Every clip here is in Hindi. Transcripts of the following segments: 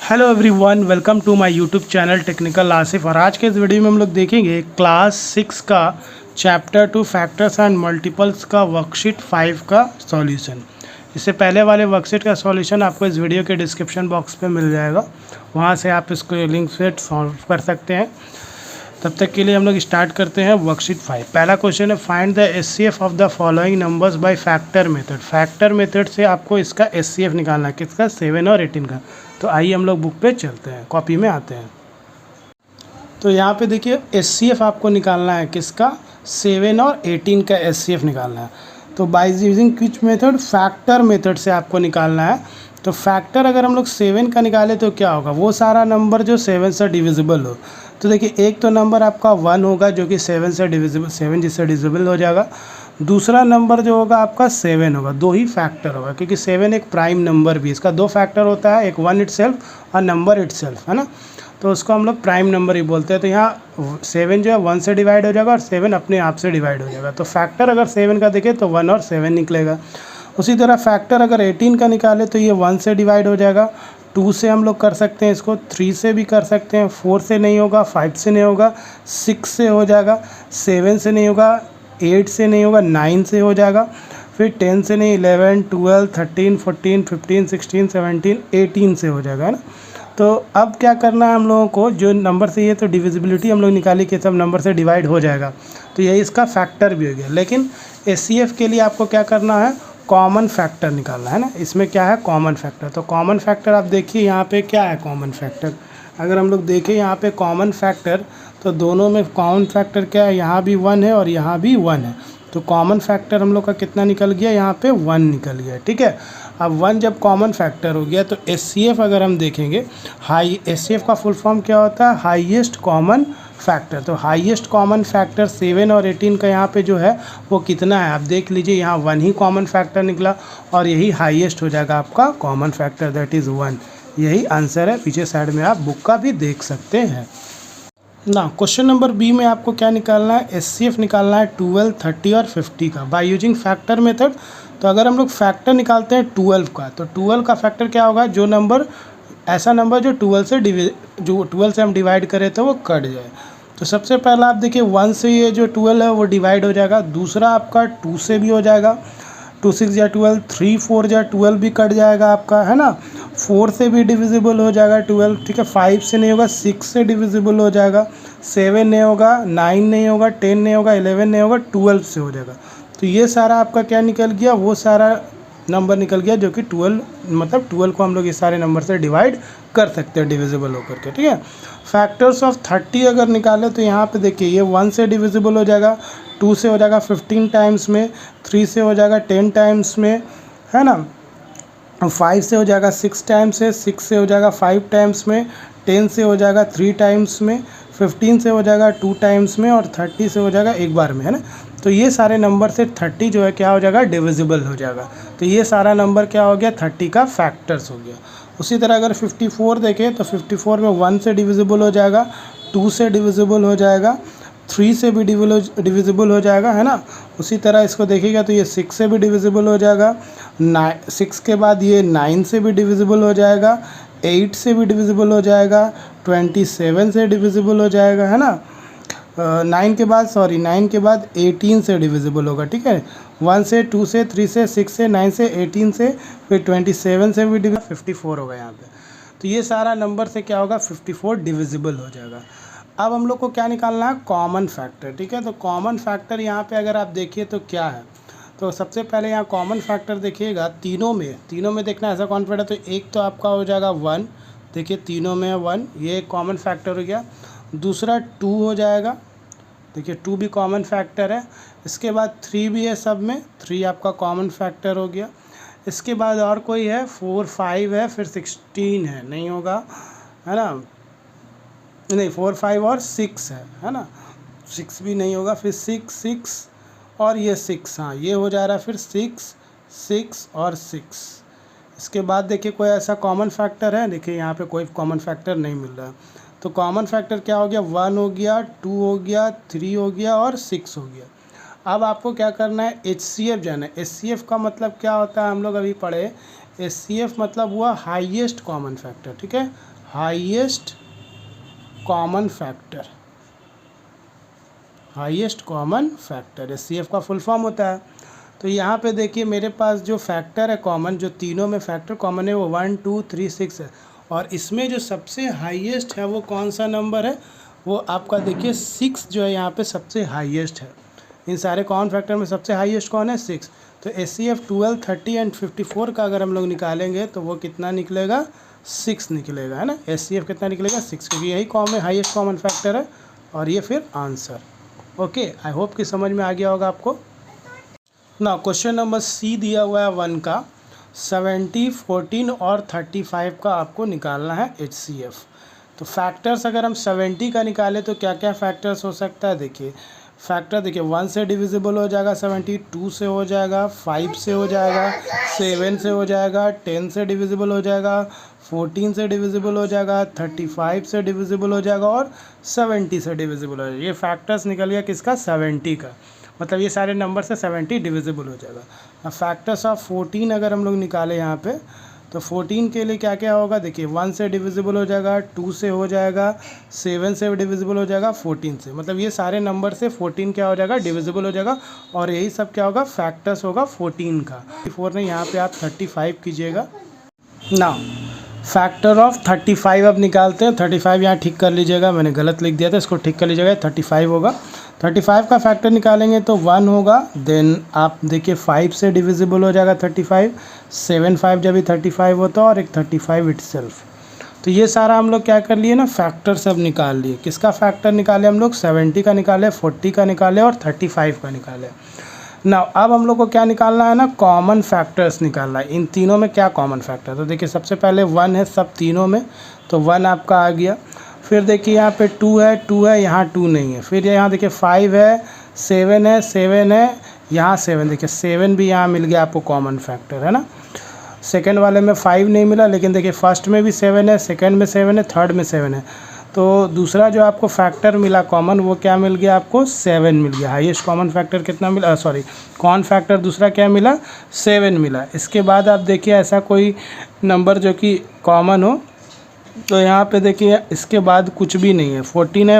Hello everyone, welcome to my YouTube channel technical Asif. और आज के इस वीडियो में हम लोग देखेंगे क्लास 6 का चैप्टर 2 फैक्टर्स एंड मल्टीपल्स का वर्कशीट 5 का सॉल्यूशन। इससे पहले वाले वर्कशीट का सॉल्यूशन आपको इस वीडियो के डिस्क्रिप्शन बॉक्स पे मिल जाएगा, वहाँ से आप इसको लिंक से सॉल्व कर सकते हैं। तब तक के लिए हम लोग स्टार्ट करते हैं वर्कशीट 5। पहला क्वेश्चन है, find the HCF of the following numbers by factor method. Factor method से आपको इसका एचसीएफ निकालना है, किसका, 7 और 18 का। तो आइए हम लोग बुक पे चलते हैं, कॉपी में आते हैं। तो यहाँ पे देखिए एचसीएफ आपको निकालना है, किसका, 7 और 18 का एचसीएफ निकालना है। तो bye using which method, factor method से आपको निकालना है। तो फैक्टर अगर हम लोग 7 का निकाले तो क्या होगा, वो सारा नंबर जो 7 से डिविजिबल हो। तो देखिए एक तो नंबर आपका 1 होगा जो कि 7 से डिविजिबल, 7 जिससे डिविजिबल हो जाएगा। दूसरा नंबर जो होगा आपका 7 होगा, दो ही फैक्टर होगा क्योंकि 7 एक प्राइम नंबर भी, इसका दो फैक्टर होता है, एक 1 इटसेल्फ और नंबर इटसेल्फ, है ना। तो उसको हम लोग प्राइम नंबर ही बोलते हैं। तो यहाँ 7 जो है 1 से डिवाइड हो जाएगा और 7 अपने आप से डिवाइड हो जाएगा। तो फैक्टर अगर 7 का देखें तो 1 और 7 निकलेगा। उसी तरह फैक्टर अगर 18 का निकाले तो ये 1 से डिवाइड हो जाएगा, 2 से हम लोग कर सकते हैं इसको, 3 से भी कर सकते हैं, 4 से नहीं होगा, 5 से नहीं होगा, 6 से हो जाएगा, 7 से नहीं होगा, 8 से नहीं होगा, 9 से हो जाएगा, फिर 10 से नहीं, 11, 12, 13, 14, 15, 16, 17, 18 से हो जाएगा, है ना। तो अब क्या करना है हम लोगों को, जो नंबर से ये तो डिविजिबिलिटी हम लोग निकाली कि सब नंबर से डिवाइड हो जाएगा, तो यही इसका फैक्टर भी हो गया। लेकिन एचसीएफ के लिए आपको क्या करना है, कॉमन फैक्टर निकालना है ना। इसमें क्या है, कॉमन फैक्टर। तो कॉमन फैक्टर आप देखिए यहाँ पे क्या है कॉमन फैक्टर। अगर हम लोग देखें यहाँ पे कॉमन फैक्टर, तो दोनों में कॉमन फैक्टर क्या है, यहाँ भी 1 है और यहाँ भी 1 है। तो कॉमन फैक्टर हम लोग का कितना निकल गया, यहाँ पे 1 निकल गया, ठीक है। अब 1 जब कॉमन फैक्टर हो गया तो एचसीएफ अगर हम देखेंगे, एचसीएफ का फुल फॉर्म क्या होता है, हाईएस्ट कॉमन फैक्टर। तो हाईएस्ट कॉमन फैक्टर 7 और 18 का यहाँ पे जो है वो कितना है, आप देख लीजिए, यहाँ 1 ही कॉमन फैक्टर निकला और यही हाईएस्ट हो जाएगा आपका कॉमन फैक्टर, दैट इज़ 1। यही आंसर है। पीछे साइड में आप बुक का भी देख सकते हैं ना। क्वेश्चन नंबर बी में आपको क्या निकालना है, एचसीएफ निकालना है 12, 30 और 50 का बाय यूजिंग फैक्टर मेथड। तो अगर हम लोग फैक्टर निकालते हैं 12 का, तो 12 का फैक्टर क्या होगा, जो नंबर, ऐसा नंबर जो 12 से हम डिवाइड करें तो वो कट जाए। तो सबसे पहला आप देखिए 1 से ये जो 12 है वो डिवाइड हो जाएगा। दूसरा आपका 2 से भी हो जाएगा, 2 6 या 12, 3 4 या 12 भी कट जाएगा आपका, है ना। 4 से भी डिविजिबल हो जाएगा 12, ठीक है। 5 से नहीं होगा, 6 से डिविजिबल हो जाएगा, 7 नहीं होगा, 9 नहीं होगा, 10 नहीं होगा, 11 नहीं होगा, 12 से हो जाएगा। तो ये सारा आपका क्या निकल गया, वो सारा नंबर निकल गया जो कि 12, मतलब 12 को हम लोग इस सारे नंबर से डिवाइड कर सकते हैं डिविजिबल होकर के, ठीक है। फैक्टर्स ऑफ 30 अगर निकाले तो यहाँ पे देखिए ये 1 से डिविजिबल हो जाएगा, 2 से हो जाएगा 15 टाइम्स में, 3 से हो जाएगा 10 टाइम्स में, है ना। 5 से हो जाएगा 6 टाइम्स से, 6 से हो जाएगा 5 टाइम्स में, 10 से हो जाएगा 3 टाइम्स में, 15 से हो जाएगा 2 टाइम्स में और 30 से हो जाएगा एक बार में, है ना। तो ये सारे नंबर से 30 जो है क्या हो जाएगा, डिविजिबल हो जाएगा। तो ये सारा नंबर क्या हो गया, 30 का फैक्टर्स हो गया। उसी तरह अगर 54 देखें तो 54 में 1 से डिविजिबल हो जाएगा, 2 से डिविजिबल हो जाएगा, 3 से भी डिविजिबल हो जाएगा, है ना। उसी तरह इसको देखिएगा तो ये 6 से भी डिविजिबल हो जाएगा, 6 के बाद ये 9 से भी डिविजिबल हो जाएगा, 8 से भी डिविजिबल हो जाएगा, 27 से डिविजिबल हो जाएगा, है ना। 9 के बाद 18 से डिविजिबल होगा, ठीक है। 1 से, 2 से, 3 से, 6 से, 9 से, 18 से, फिर 27 से भी 54 होगा यहाँ पे। तो ये सारा नंबर से क्या होगा, 54 डिविजिबल हो जाएगा। अब हम लोग को क्या निकालना है, कॉमन फैक्टर, ठीक है। तो कॉमन फैक्टर यहाँ पे अगर आप देखिए तो क्या है, तो सबसे पहले यहाँ कॉमन फैक्टर देखिएगा, तीनों में देखना ऐसा कॉन्फिडेंट है। तो एक तो आपका हो जाएगा 1, देखिए तीनों में है 1, ये एक कॉमन फैक्टर हो गया। दूसरा 2 हो जाएगा, देखिए 2 भी कॉमन फैक्टर है। इसके बाद 3 भी है, सब में 3 आपका कॉमन फैक्टर हो गया। इसके बाद और कोई है, 4, 5 है, फिर 16 है, नहीं होगा, है ना, नहीं 4, 5 और 6 है ना, 6 भी नहीं होगा, फिर 6 और ये 6, हाँ ये हो जा रहा है, फिर 6 और 6। इसके बाद देखिए कोई ऐसा कॉमन फैक्टर है, देखिए यहाँ पे कोई कॉमन फैक्टर नहीं मिल रहा है। तो कॉमन फैक्टर क्या हो गया, 1 हो गया, 2 हो गया, 3 हो गया और 6 हो गया। अब आपको क्या करना है, एचसीएफ जाना है। एचसीएफ का मतलब क्या होता है, हम लोग अभी पढ़े, HCF मतलब हुआ हाईएस्ट कॉमन फैक्टर, ठीक है, highest common factor, highest common factor HCF का फुल फॉर्म होता है। तो यहाँ पे देखिए मेरे पास जो फैक्टर है कॉमन, जो तीनों में फैक्टर कॉमन है वो 1 2 3 6 है, और इसमें जो सबसे हाईएस्ट है वो कौन सा नंबर है, वो आपका देखिए 6 जो है यहाँ पे सबसे हाईएस्ट है। इन सारे कॉमन फैक्टर में सबसे हाईएस्ट कौन है, 6। तो HCF 12 30 एंड 54 का अगर हम लोग निकालेंगे तो वो कितना निकलेगा, 6 निकलेगा, है ना। HCF कितना निकलेगा, 6, क्योंकि यही कॉमन हाईएस्ट कॉमन फैक्टर है, और ये फिर आंसर। ओके, आई होप कि समझ में आ गया होगा आपको ना। क्वेश्चन नंबर सी दिया हुआ है 1 का, 70 14 और 35 का आपको निकालना है HCF। तो फैक्टर्स अगर हम 70 का निकालें तो क्या क्या फैक्टर्स हो सकता है, देखिए फैक्टर देखिए 1 से डिविजिबल हो जाएगा 70, 2 से हो जाएगा, 5 से हो जाएगा, 7 से हो जाएगा, 10 से डिविजिबल हो जाएगा, 14 से डिविजिबल हो जाएगा, 35 से डिविजिबल हो जाएगा, और 70 से डिविजिबल हो जाएगा। ये फैक्टर्स निकल गया किसका, 70 का, मतलब ये सारे नंबर से 70 डिविजिबल हो जाएगा। अब फैक्टर्स ऑफ 14 अगर हम लोग निकालें यहाँ पे, तो 14 के लिए क्या क्या होगा, देखिए 1 से डिविजिबल हो जाएगा, 2 से हो जाएगा, 7 से डिविजिबल हो जाएगा, 14 से, मतलब ये सारे नंबर से 14 क्या हो जाएगा, डिविजिबल हो जाएगा, और यही सब क्या होगा, फैक्टर्स होगा 14 का। 4 नहीं, यहाँ पे आप 35 कीजिएगा ना। फैक्टर ऑफ 35 अब निकालते हैं। 35 यहाँ ठीक कर लीजिएगा, मैंने गलत लिख दिया था, इसको ठीक कर लीजिएगा, 35 होगा। 35 का फैक्टर निकालेंगे तो 1 होगा, देन आप देखिए 5 से डिविजिबल हो जाएगा 35, 7 5 जब भी 35 होता है, और एक 35 इटसेल्फ। तो ये सारा हम लोग क्या कर लिए ना, फैक्टर सब निकाल लिए। किसका फैक्टर निकाले हम लोग, 70 का निकाले, 40 का निकाले, और 35 का निकाले ना। अब हम लोग को क्या निकालना है ना, कॉमन फैक्टर्स निकालना है। इन तीनों में क्या कॉमन फैक्टर, तो देखिए सबसे पहले 1 है सब तीनों में, तो 1 आपका आ गया। फिर देखिए यहाँ पे 2 है, यहाँ 2 नहीं है। फिर यहाँ देखिए 5 है, 7 है, यहाँ 7, देखिए 7 भी यहाँ मिल गया आपको कॉमन फैक्टर, है ना। सेकंड वाले में 5 नहीं मिला, लेकिन देखिए फर्स्ट में भी 7 है, सेकंड में 7 है, थर्ड में 7 है। तो दूसरा जो आपको फैक्टर मिला कॉमन, वो क्या मिल गया आपको, 7 मिल गया। हाईएस्ट कॉमन फैक्टर कितना मिला, कॉमन फैक्टर दूसरा क्या मिला, 7 मिला। इसके बाद आप देखिए ऐसा कोई नंबर जो कि कॉमन हो, तो यहाँ पे देखिए इसके बाद कुछ भी नहीं है। 14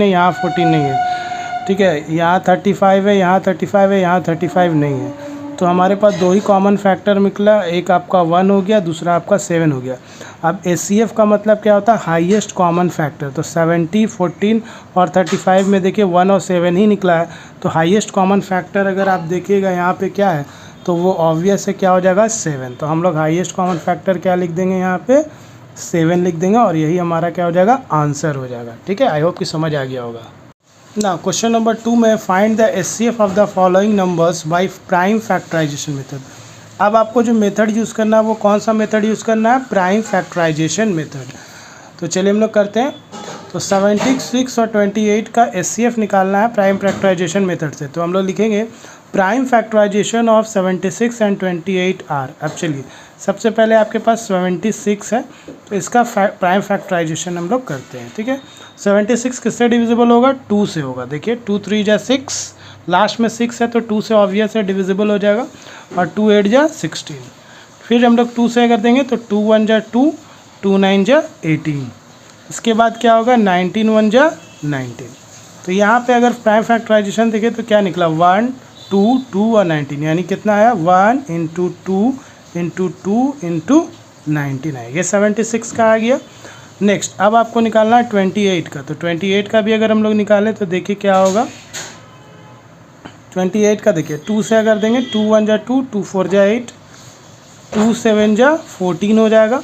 है, यहाँ 14 नहीं है, ठीक है। यहाँ 35 है, यहाँ 35 है, यहाँ 35 नहीं है। तो हमारे पास 2 ही कॉमन फैक्टर निकला, एक आपका 1 हो गया, दूसरा आपका 7 हो गया। अब HCF का मतलब क्या होता है, हाईएस्ट कॉमन फैक्टर। तो 70 14 और 35 में देखिए 1 और 7 ही निकला है। तो हाईएस्ट कॉमन फैक्टर अगर आप देखिएगा यहाँ पे क्या है, तो वो ऑब्वियस है क्या हो जाएगा, 7। तो हम लोग हाईएस्ट कॉमन फैक्टर क्या लिख देंगे, यहाँ पे 7 लिख देंगे, और यही हमारा क्या हो जाएगा, आंसर हो जाएगा। ठीक है, आई होप कि समझ आ गया होगा ना। क्वेश्चन नंबर 2 में find the HCF of the following numbers by prime factorisation method. अब आपको जो मेथड यूज़ करना है वो कौन सा मेथड यूज़ करना है, प्राइम फैक्टराइजेशन मेथड। तो चलिए हम लोग करते हैं। तो 76 और 28 का HCF निकालना है प्राइम फैक्टराइजेशन मेथड से। तो हम लोग लिखेंगे प्राइम फैक्टराइजेशन ऑफ 76 एंड 28 आर। अब चलिए सबसे पहले आपके पास 76 है, तो इसका प्राइम फैक्टराइजेशन हम लोग करते हैं। ठीक है, 76 किससे डिविजिबल होगा, 2 से होगा। देखिए 2 3 जा 6, लास्ट में 6 है तो 2 से ऑब्वियस है डिविजिबल हो जाएगा, और 2 8 जा 16। फिर हम लोग 2 से अगर देंगे तो 2 1 जा 2, 2 9 जा 18। इसके बाद क्या होगा, 19 1 जा 19। तो यहाँ पे अगर प्राइम फैक्टराइजेशन देखें तो क्या निकला, 1 2 2 और 19, यानी कितना आया, 1 × 2 × 2 × 19 है। ये 76 का आ गया। नेक्स्ट अब आपको निकालना है 28 का। तो 28 का भी अगर हम लोग निकालें तो देखिए क्या होगा, 28 का देखिए 2 से अगर देंगे 2 1 जा 2, 2 4 जा 8, 2 7 जा 14 हो जाएगा।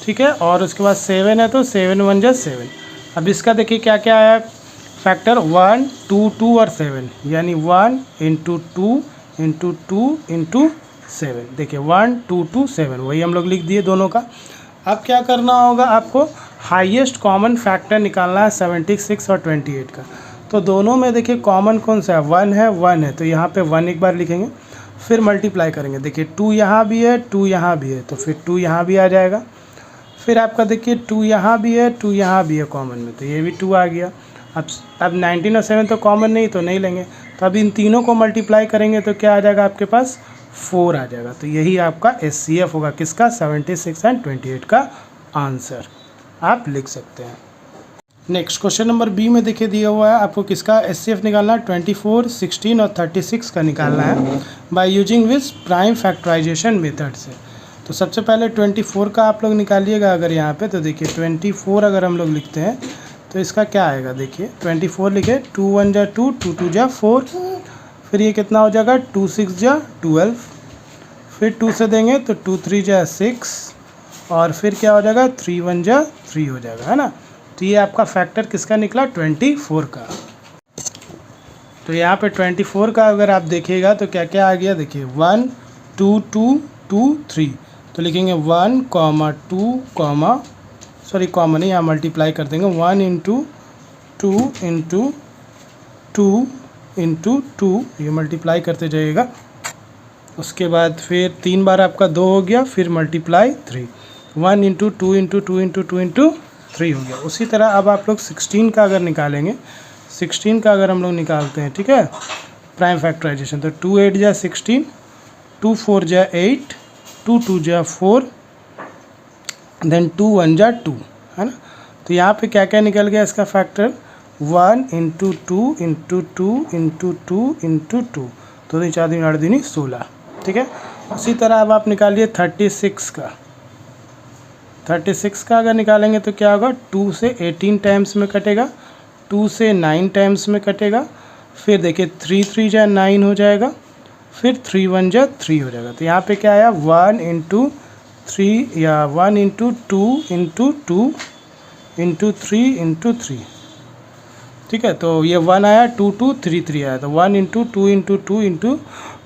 ठीक है, और उसके बाद 7 है तो 7 1 जा 7। अब इसका देखिए क्या क्या आया फैक्टर, 1 2 2 और 7, यानी 1 × 2 × 2 × 7। देखिए 1 2 2 7, वही हम लोग लिख दिए दोनों का। अब क्या करना होगा आपको, हाईएस्ट कॉमन फैक्टर निकालना है 76 और 28 का। तो दोनों में देखिए कॉमन कौन सा है, 1 है, तो यहाँ पे 1 एक बार लिखेंगे, फिर मल्टीप्लाई करेंगे। देखिए 2 यहाँ भी है, 2 यहाँ भी है, तो फिर 2 यहाँ भी आ जाएगा। फिर आपका देखिए 2 यहाँ भी है, 2 यहाँ भी है कॉमन में, तो ये भी 2 आ गया। अब 19 और 7 तो कॉमन नहीं, तो नहीं लेंगे। तो अब इन तीनों को मल्टीप्लाई करेंगे तो क्या आ जाएगा आपके पास, 4 आ जाएगा। तो यही आपका HCF होगा किसका, 76 एंड 28 का आंसर आप लिख सकते हैं। नेक्स्ट क्वेश्चन नंबर बी में देखिए दिया हुआ है आपको किसका HCF निकालना है, 24, 16 और 36 का निकालना है by using which prime factorisation method से। तो सबसे पहले 24 का आप लोग निकालिएगा अगर यहाँ पे, तो देखिए 24 अगर हम लोग लिखते हैं तो इसका क्या आएगा, देखिए 24 लिखे 2 1 जा 2, 2 2 जा 4, फिर ये कितना हो जाएगा 2 6 जा 12, फिर 2 से देंगे तो 2 3 जा 6 और फिर क्या हो जाएगा 3 1 जा 3 हो जाएगा, है ना। तो ये आपका फैक्टर किसका निकला, 24 का। तो यहाँ पे 24 का अगर आप देखिएगा तो क्या क्या आ गया, देखिए 1 2 2 2 3, तो लिखेंगे 1 2 सॉरी कॉमा नहीं, यहाँ मल्टीप्लाई कर देंगे 1 इंटू 2 इंटू 2 इंटू 2, ये मल्टीप्लाई करते जाइएगा। उसके बाद फिर 3 बार आपका 2 हो गया, फिर multiply 3, 1 into 2 into 2 into 2 into 3 हो गया। उसी तरह अब आप लोग 16 का अगर निकालेंगे, 16 का अगर हम लोग निकालते हैं, ठीक है, प्राइम फैक्टराइजेशन, तो 2 8 जा 16, 2 4 जा 8, 2 2 जा 4, देन 2 1 जा 2, है ना। तो यहाँ पे क्या क्या निकल गया इसका factor, 1 into 2 into 2 into 2 into 2, तो 2 4 दूनी 8 दूनी 16, ठीक है। उसी तरह अब आप निकालिए 36 का। 36 का अगर निकालेंगे तो क्या होगा, 2 से 18 टाइम्स में कटेगा, 2 से 9 टाइम्स में कटेगा, फिर देखिए 3 3 जा 9 हो जाएगा, फिर 3 1 जा 3 हो जाएगा। तो यहाँ पे क्या आया 1 इंटू 3 या 1 इंटू 2 इंटू 2 इंटू 3 इंटू 3, ठीक है। तो ये 1 आया, 2 2 3 3 आया, तो 1 into 2 into 2 into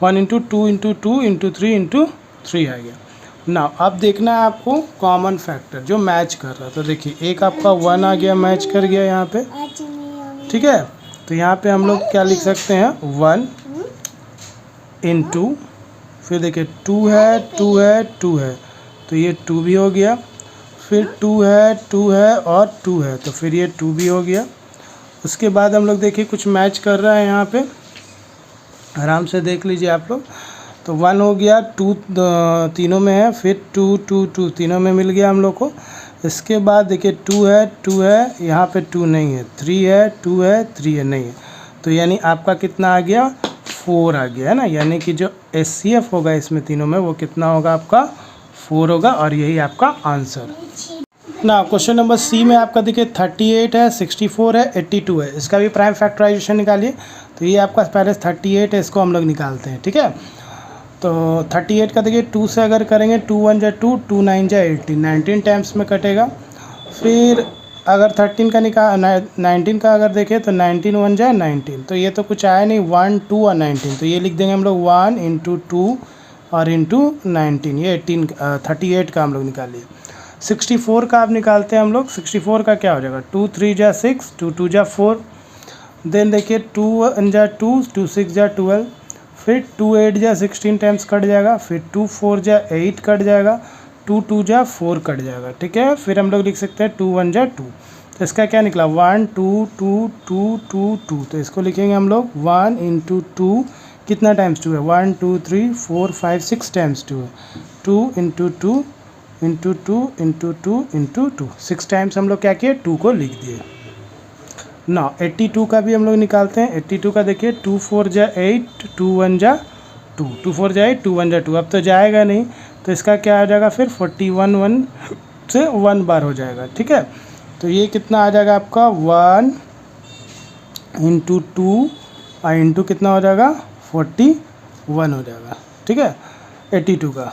1 into 2 into 2 into 3 into 3 आ गया ना। अब देखना है आपको कॉमन फैक्टर जो मैच कर रहा है। तो देखिए एक आपका 1 आ गया, मैच कर गया यहाँ पे, ठीक है। तो यहाँ पे हम लोग क्या लिख सकते हैं, 1 इंटू, फिर देखिए 2 है 2 है 2 है, तो ये 2 भी हो गया, फिर 2 है और 2 है, तो फिर ये 2 भी हो गया। उसके बाद हम लोग देखिए कुछ मैच कर रहा है यहाँ पे, आराम से देख लीजिए आप लोग। तो 1 हो गया, 2 तीनों में है, फिर 2 2 2 तीनों में मिल गया हम लोग को। इसके बाद देखिए 2 है, यहाँ पे 2 नहीं है, 3 है 2 है 3 है, नहीं है, तो यानी आपका कितना आ गया, 4 आ गया, है ना। यानी कि जो HCF होगा इसमें तीनों में वो कितना होगा, आपका 4 होगा, और यही आपका आंसर ना। क्वेश्चन नंबर सी में आपका देखिए 38 है, 64 है, 82 है, इसका भी प्राइम फैक्टराइजेशन निकालिए। तो ये आपका पहले 38 है, इसको हम लोग निकालते हैं, ठीक है। तो 38 का देखिए 2 से अगर करेंगे, 2 1 जा 2, 2 9 जा 18, 19 टाइम्स में कटेगा। फिर अगर 13 का 19 का अगर देखें तो 19 1 जा 19, तो ये तो कुछ आया नहीं, 1 2 और 19, तो ये लिख देंगे हम लोग 1 इंटू 2 और इंटू 19, ये 38 का हम लोग निकालिए। 64 का आप निकालते हैं हम लोग, 64 का क्या हो जाएगा, 2 3 जा 6, 2 2 जा 4, देन देखिए 2 1 जा 2, 2 6 जा 12, फिर 2 8 जा 16 टाइम्स कट जाएगा, फिर 2 4 जा 8 कट जाएगा, 2 2 जा 4 कट जाएगा, ठीक है। फिर हम लोग लिख सकते हैं 2 1 जा 2, तो इसका क्या निकला 1 2 2 2 2 2, तो इसको लिखेंगे हम लोग 1 इंटू 2, कितना टाइम्स 2 है, 1 2 3 4 5 6 टाइम्स 2 है, 2 into 2 into 2 into 2 into 2, 6 times हम लोग क्या किए, 2 को लिख दिए ना। 82 का भी हम लोग निकालते हैं। 82 का देखिए 2 4 जा 8, 2 1 जा 2, 2 4 जा 8, 2 1 जा 2, अब तो जाएगा नहीं, तो इसका क्या हो जाएगा फिर 41 1 से 1 बार हो जाएगा, ठीक है। तो ये कितना आ जाएगा आपका 1 इंटू 2 और इंटू कितना हो जाएगा 41 हो जाएगा, ठीक है, 82 का।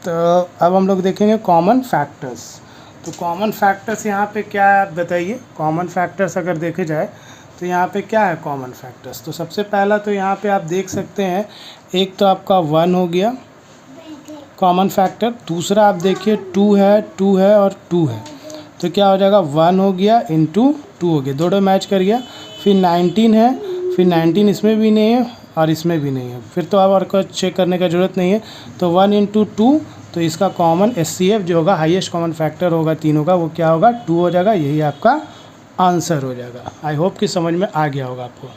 तो अब हम लोग देखेंगे कॉमन फैक्टर्स। तो कॉमन फैक्टर्स यहाँ पे क्या है आप बताइए, कॉमन फैक्टर्स अगर देखे जाए तो यहाँ पे क्या है कॉमन फैक्टर्स। तो सबसे पहला तो यहाँ पे आप देख सकते हैं, एक तो आपका 1 हो गया कॉमन फैक्टर, दूसरा आप देखिए 2 है और 2 है, तो क्या हो जाएगा 1 हो गया इंटू 2 हो गया, दोनों मैच कर गया। फिर 19 है, फिर 19 इसमें भी नहीं है और इसमें भी नहीं है, फिर तो अब और कुछ चेक करने का ज़रूरत नहीं है। तो 1 इंटू 2, तो इसका कॉमन HCF जो होगा हाईएस्ट कॉमन फैक्टर होगा तीनों का, वो क्या होगा 2 हो जाएगा, यही आपका आंसर हो जाएगा। आई होप कि समझ में आ गया होगा आपको।